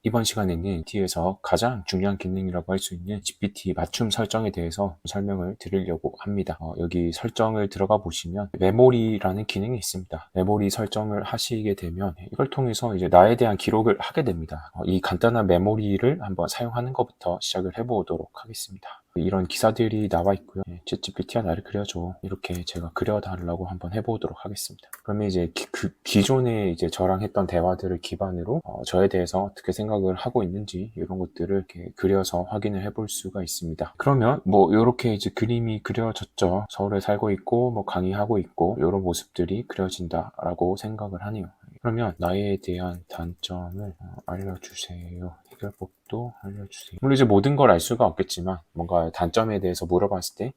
이번 시간에는 GPT에서 가장 중요한 기능이라고 할 수 있는 GPT 맞춤 설정에 대해서 설명을 드리려고 합니다. 여기 설정을 들어가 보시면 메모리라는 기능이 있습니다. 메모리 설정을 하시게 되면 이걸 통해서 이제 나에 대한 기록을 하게 됩니다. 이 간단한 메모리를 한번 사용하는 것부터 시작을 해보도록 하겠습니다. 이런 기사들이 나와 있고요. 챗GPT야 나를 그려줘. 이렇게 제가 그려달라고 한번 해보도록 하겠습니다. 그러면 이제 기존에 이제 저랑 했던 대화들을 기반으로 저에 대해서 어떻게 생각을 하고 있는지 이런 것들을 이렇게 그려서 확인을 해볼 수가 있습니다. 그러면 뭐 이렇게 이제 그림이 그려졌죠. 서울에 살고 있고 뭐 강의하고 있고 이런 모습들이 그려진다라고 생각을 하네요. 그러면 나에 대한 단점을 알려주세요. 해결법도 알려주세요. 물론 이제 모든 걸 알 수가 없겠지만 뭔가 단점에 대해서 물어봤을 때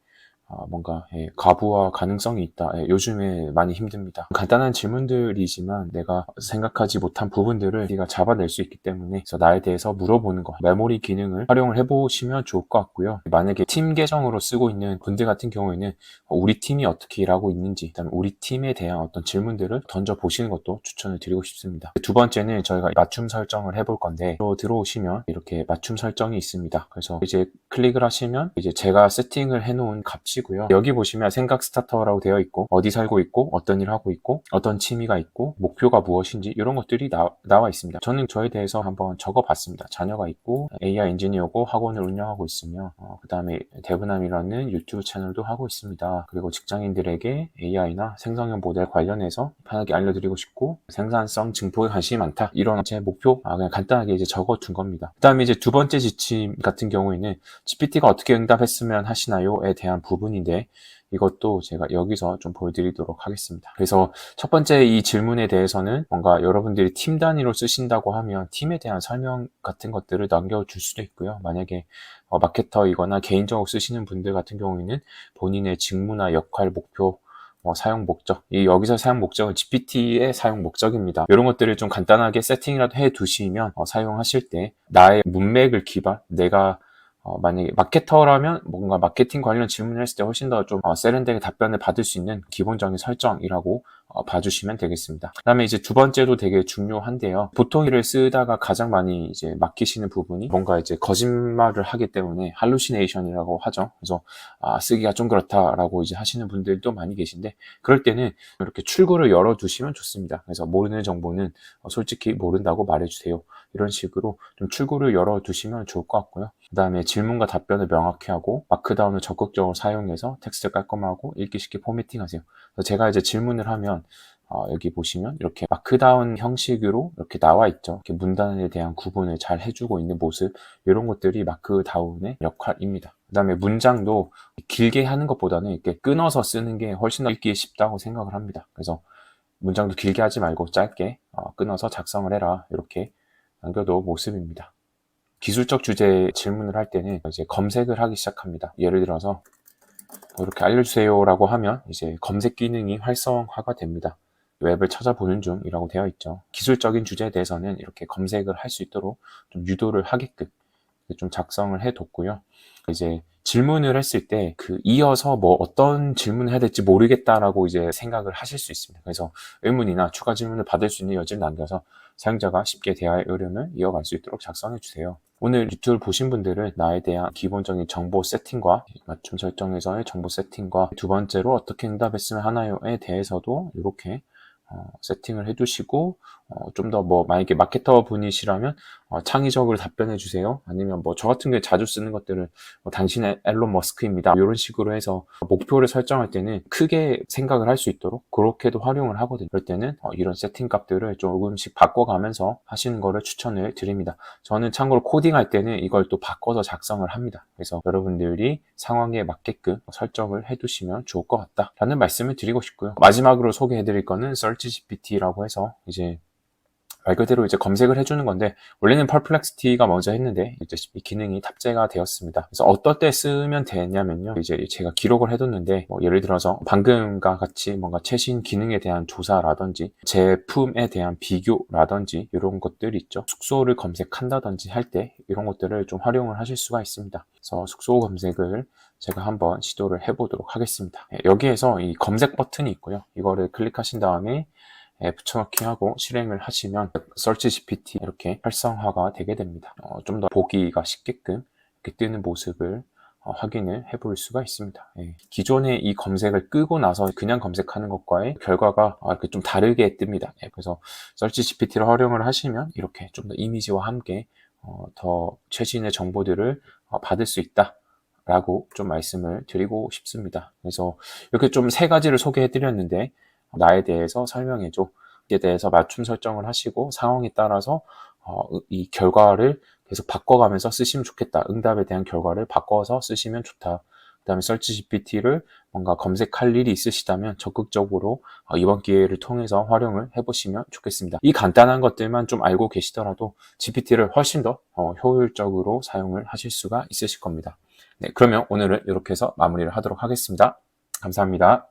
뭔가 과부하 가능성이 있다. 요즘에 많이 힘듭니다. 간단한 질문들이지만 내가 생각하지 못한 부분들을 네가 잡아낼 수 있기 때문에 그래서 나에 대해서 물어보는 거, 메모리 기능을 활용을 해보시면 좋을 것 같고요. 만약에 팀 계정으로 쓰고 있는 분들 같은 경우에는 우리 팀이 어떻게 일하고 있는지, 그다음에 우리 팀에 대한 어떤 질문들을 던져보시는 것도 추천을 드리고 싶습니다. 두 번째는 저희가 맞춤 설정을 해볼 건데 들어오시면 이렇게 맞춤 설정이 있습니다. 그래서 이제 클릭을 하시면 이제 제가 세팅을 해놓은 값이고요. 여기 보시면 생각 스타터라고 되어 있고 어디 살고 있고 어떤 일을 하고 있고 어떤 취미가 있고 목표가 무엇인지 이런 것들이 나와 있습니다. 저는 저에 대해서 한번 적어봤습니다. 자녀가 있고 AI 엔지니어고 학원을 운영하고 있으며 그 다음에 데브남이라는 유튜브 채널도 하고 있습니다. 그리고 직장인들에게 AI나 생성형 모델 관련해서 편하게 알려드리고 싶고 생산성 증폭에 관심이 많다. 이런 제 목표 그냥 간단하게 이제 적어둔 겁니다. 그 다음에 이제 두 번째 지침 같은 경우에는 GPT가 어떻게 응답했으면 하시나요?에 대한 부분인데 이것도 제가 여기서 좀 보여드리도록 하겠습니다. 그래서 첫 번째 이 질문에 대해서는 뭔가 여러분들이 팀 단위로 쓰신다고 하면 팀에 대한 설명 같은 것들을 남겨줄 수도 있고요. 만약에 마케터이거나 개인적으로 쓰시는 분들 같은 경우에는 본인의 직무나 역할, 목표, 사용 목적, 여기서 사용 목적은 GPT의 사용 목적입니다. 이런 것들을 좀 간단하게 세팅이라도 해 두시면 사용하실 때 나의 문맥을 기반, 내가 만약에 마케터라면 뭔가 마케팅 관련 질문을 했을 때 훨씬 더 좀 세련되게 답변을 받을 수 있는 기본적인 설정이라고 봐주시면 되겠습니다. 그 다음에 이제 두 번째도 되게 중요한데요. 보통 일을 쓰다가 가장 많이 이제 맡기시는 부분이 뭔가 이제 거짓말을 하기 때문에 할루시네이션이라고 하죠. 그래서 쓰기가 좀 그렇다라고 이제 하시는 분들도 많이 계신데 그럴 때는 이렇게 출구를 열어두시면 좋습니다. 그래서 모르는 정보는 솔직히 모른다고 말해주세요. 이런 식으로 좀 출구를 열어두시면 좋을 것 같고요. 그 다음에 질문과 답변을 명확히 하고 마크다운을 적극적으로 사용해서 텍스트 깔끔하고 읽기 쉽게 포매팅 하세요. 그래서 제가 이제 질문을 하면 여기 보시면 이렇게 마크다운 형식으로 이렇게 나와 있죠. 이렇게 문단에 대한 구분을 잘 해주고 있는 모습 이런 것들이 마크다운의 역할입니다. 그 다음에 문장도 길게 하는 것보다는 이렇게 끊어서 쓰는 게 훨씬 더 읽기 쉽다고 생각을 합니다. 그래서 문장도 길게 하지 말고 짧게 끊어서 작성을 해라 이렇게 남겨놓은 모습입니다. 기술적 주제 질문을 할 때는 이제 검색을 하기 시작합니다. 예를 들어서 이렇게 알려주세요라고 하면 이제 검색 기능이 활성화가 됩니다. 웹을 찾아보는 중이라고 되어 있죠. 기술적인 주제에 대해서는 이렇게 검색을 할 수 있도록 좀 유도를 하게끔 좀 작성을 해뒀고요. 이제 질문을 했을 때 이어서 뭐 어떤 질문을 해야 될지 모르겠다라고 이제 생각을 하실 수 있습니다. 그래서 의문이나 추가 질문을 받을 수 있는 여지를 남겨서 사용자가 쉽게 대화의 흐름을 이어갈 수 있도록 작성해 주세요. 오늘 유튜브를 보신 분들은 나에 대한 기본적인 정보 세팅과 맞춤 설정에서의 정보 세팅과 두 번째로 어떻게 응답했으면 하나요에 대해서도 이렇게 세팅을 해두시고 좀 더 뭐 만약에 마케터 분이시라면 창의적으로 답변해 주세요. 아니면 뭐 저 같은 경우에 자주 쓰는 것들은 당신은 앨런 머스크입니다. 이런 식으로 해서 목표를 설정할 때는 크게 생각을 할 수 있도록 그렇게도 활용을 하거든요. 그럴 때는 이런 세팅 값들을 조금씩 바꿔가면서 하시는 거를 추천을 드립니다. 저는 참고로 코딩할 때는 이걸 또 바꿔서 작성을 합니다. 그래서 여러분들이 상황에 맞게끔 설정을 해두시면 좋을 것 같다라는 말씀을 드리고 싶고요. 마지막으로 소개해드릴 거는 Search GPT라고 해서 이제 말 그대로 이제 검색을 해주는 건데 원래는 Perplexity가 먼저 했는데 이제 이 기능이 탑재가 되었습니다. 그래서 어떨 때 쓰면 되냐면요. 이제 제가 기록을 해뒀는데 예를 들어서 방금과 같이 뭔가 최신 기능에 대한 조사라든지 제품에 대한 비교라든지 이런 것들 있죠. 숙소를 검색한다든지 할 때 이런 것들을 좀 활용을 하실 수가 있습니다. 그래서 숙소 검색을 제가 한번 시도를 해보도록 하겠습니다. 여기에서 이 검색 버튼이 있고요. 이거를 클릭하신 다음에 붙여넣기 하고 실행을 하시면 서치 GPT 이렇게 활성화가 되게 됩니다. 좀 더 보기가 쉽게끔 이렇게 뜨는 모습을 확인을 해볼 수가 있습니다. 기존의 이 검색을 끄고 나서 그냥 검색하는 것과의 결과가 이렇게 좀 다르게 뜹니다. 그래서 서치 GPT를 활용을 하시면 이렇게 좀 더 이미지와 함께 더 최신의 정보들을 받을 수 있다 라고 좀 말씀을 드리고 싶습니다. 그래서 이렇게 좀 세 가지를 소개해 드렸는데 나에 대해서 설명해줘, 이에 대해서 맞춤 설정을 하시고 상황에 따라서 이 결과를 계속 바꿔가면서 쓰시면 좋겠다, 응답에 대한 결과를 바꿔서 쓰시면 좋다, 그 다음에 서치 GPT를 뭔가 검색할 일이 있으시다면 적극적으로 이번 기회를 통해서 활용을 해보시면 좋겠습니다. 이 간단한 것들만 좀 알고 계시더라도 GPT를 훨씬 더 효율적으로 사용을 하실 수가 있으실 겁니다. 네, 그러면 오늘은 이렇게 해서 마무리를 하도록 하겠습니다. 감사합니다.